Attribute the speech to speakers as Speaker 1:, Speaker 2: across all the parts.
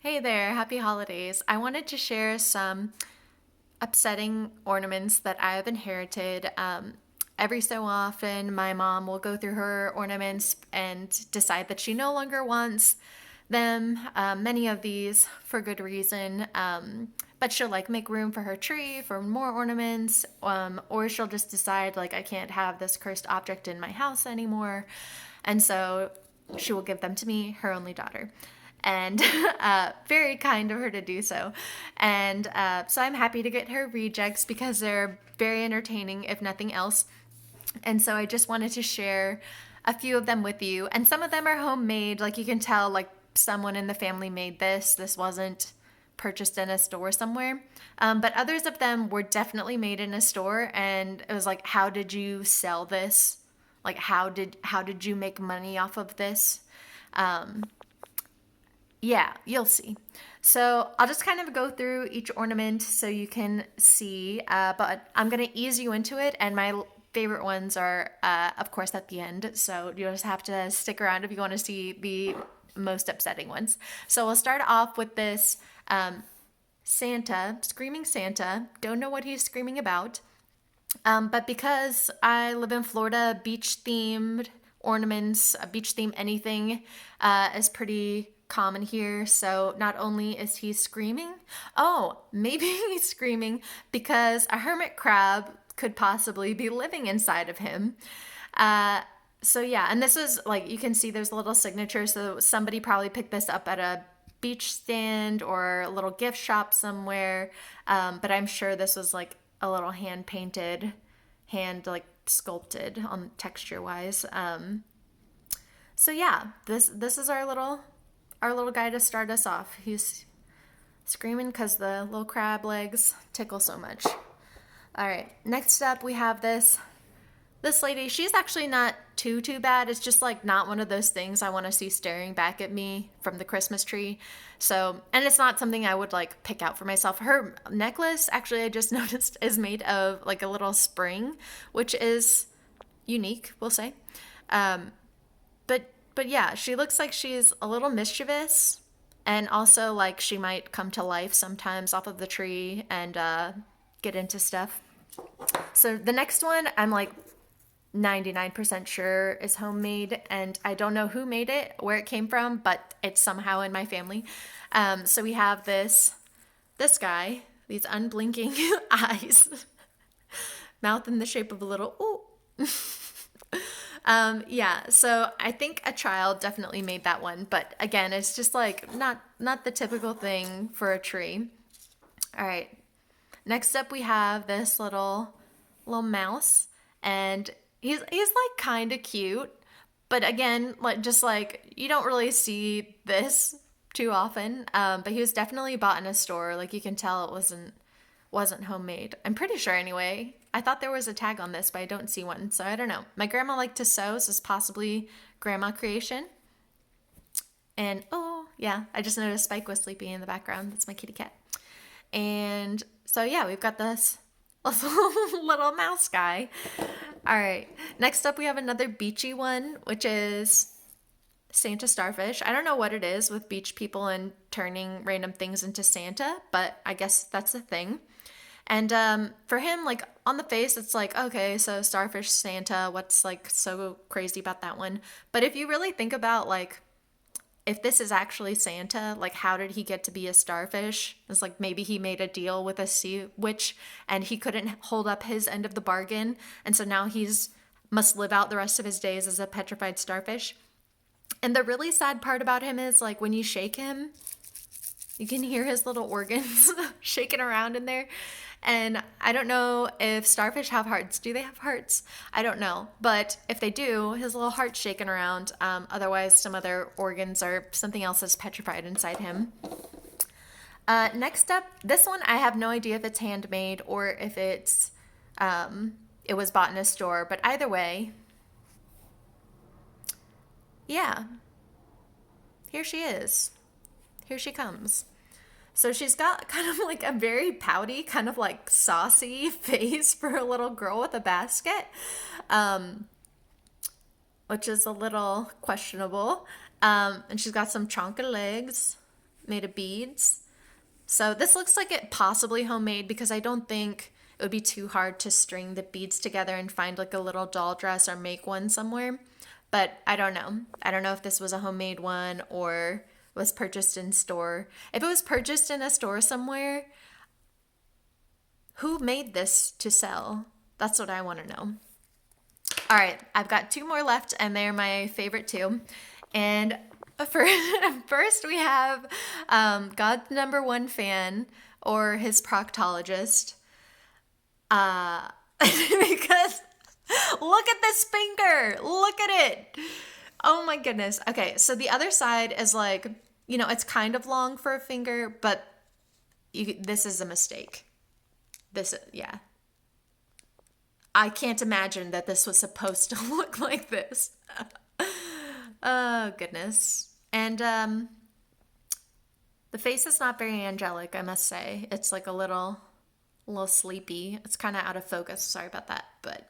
Speaker 1: Hey there, happy holidays. I wanted to share some upsetting ornaments that I have inherited. Every so often, my mom will go through her ornaments and decide that she no longer wants them, many of these for good reason. But she'll like make room for her tree for more ornaments, or she'll just decide, like, I can't have this cursed object in my house anymore. And so she will give them to me, her only daughter, and very kind of her to do so. And so I'm happy to get her rejects because they're very entertaining, if nothing else. And so I just wanted to share a few of them with you. And some of them are homemade. Like you can tell, like someone in the family made this. This wasn't purchased in a store somewhere. But others of them were definitely made in a store. And it was like, how did you sell this? Like, how did you make money off of this? Yeah, you'll see. So I'll just kind of go through each ornament so you can see, but I'm going to ease you into it. And my favorite ones are, of course, at the end. So you'll just have to stick around if you want to see the most upsetting ones. So we'll start off with this Santa, screaming Santa. Don't know what he's screaming about. But because I live in Florida, beach themed ornaments, beach theme anything is pretty common here. So not only is he screaming, oh, maybe he's screaming because a hermit crab could possibly be living inside of him. So yeah, and this is like, you can see there's a little signature. So somebody probably picked this up at a beach stand or a little gift shop somewhere. But I'm sure this was like a little hand painted, hand like sculpted on texture wise. So yeah, this is our little guy to start us off. He's screaming because the little crab legs tickle so much. All right, next up we have this lady. She's actually not too bad. It's just like not one of those things I want to see staring back at me from the Christmas tree. So, and it's not something I would like pick out for myself. Her necklace, actually, I just noticed, is made of like a little spring, which is unique, we'll say. But yeah, she looks like she's a little mischievous, and also like she might come to life sometimes off of the tree and get into stuff. So the next one, I'm like 99% sure is homemade, and I don't know who made it, where it came from, but it's somehow in my family. So we have this guy, these unblinking eyes, mouth in the shape of a little ooh. Yeah, so I think a child definitely made that one, but again, it's just like not the typical thing for a tree. All right. Next up we have this little mouse, and he's like kind of cute, but again, like just like you don't really see this too often. But he was definitely bought in a store. Like you can tell it wasn't homemade. I'm pretty sure anyway. I thought there was a tag on this, but I don't see one, so I don't know. My grandma liked to sew, so it's possibly grandma creation. And oh yeah, I just noticed Spike was sleeping in the background. That's my kitty cat. And so yeah, we've got this little mouse guy. All right. Next up, we have another beachy one, which is Santa starfish. I don't know what it is with beach people and turning random things into Santa, but I guess that's the thing. And for him, like on the face, it's like, okay, so starfish Santa, what's like so crazy about that one? But if you really think about like, if this is actually Santa, like how did he get to be a starfish? It's like maybe he made a deal with a sea witch and he couldn't hold up his end of the bargain. And so now he's must live out the rest of his days as a petrified starfish. And the really sad part about him is like when you shake him, you can hear his little organs shaking around in there. And I don't know if starfish have hearts. Do they have hearts? I don't know. But if they do, his little heart's shaking around. Otherwise, some other organs or something else is petrified inside him. Next up, this one, I have no idea if it's handmade or if it was bought in a store. But either way, yeah, here she is. Here she comes. So she's got kind of like a very pouty, kind of like saucy face for a little girl with a basket, um, which is a little questionable. And she's got some chonky legs. made of beads. So this looks like it possibly homemade because I don't think it would be too hard to string the beads together and find like a little doll dress or make one somewhere. But I don't know. I don't know if this was a homemade one or was purchased in store. If it was purchased in a store somewhere, who made this to sell? That's what I want to know. All right, I've got two more left, and they're my favorite two. And for, first, we have God's number one fan, or his proctologist. Because look at this finger. Look at it. Oh my goodness. Okay, so the other side is like, it's kind of long for a finger, but this is a mistake. Yeah. I can't imagine that this was supposed to look like this. Oh, goodness. And the face is not very angelic, I must say. It's like a little sleepy. It's kind of out of focus. Sorry about that. But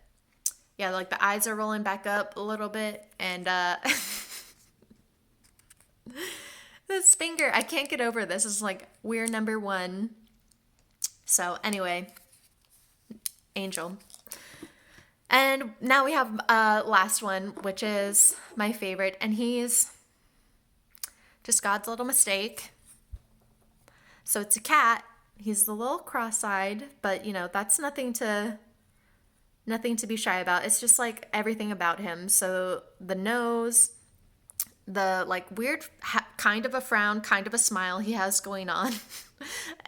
Speaker 1: yeah, like the eyes are rolling back up a little bit. And this finger, I can't get over this. Is like we're number one. So anyway, angel. And now we have last one, which is my favorite, and he's just God's little mistake. So it's a cat. He's a little cross-eyed, but that's nothing to be shy about. It's just like everything about him. So the nose, the like weird kind of a frown, kind of a smile he has going on.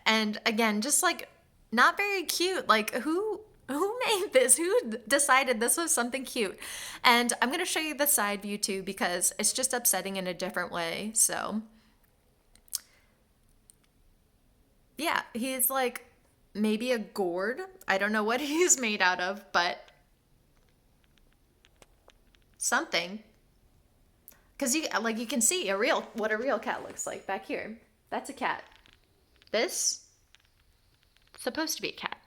Speaker 1: And again, just like not very cute. Like who made this? Who decided this was something cute? And I'm going to show you the side view too because it's just upsetting in a different way. So yeah, he's like maybe a gourd. I don't know what he's made out of, but something. Because you can see what a real cat looks like back here. That's a cat. This supposed to be a cat.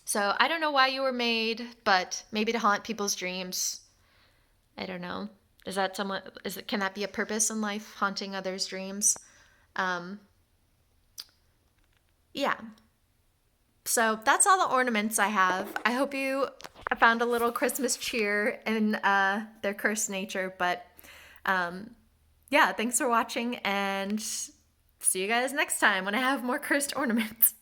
Speaker 1: So I don't know why you were made, but maybe to haunt people's dreams. I don't know. Can that be a purpose in life, haunting others' dreams? Yeah. So that's all the ornaments I have. I hope you found a little Christmas cheer in their cursed nature, but yeah, thanks for watching and see you guys next time when I have more cursed ornaments.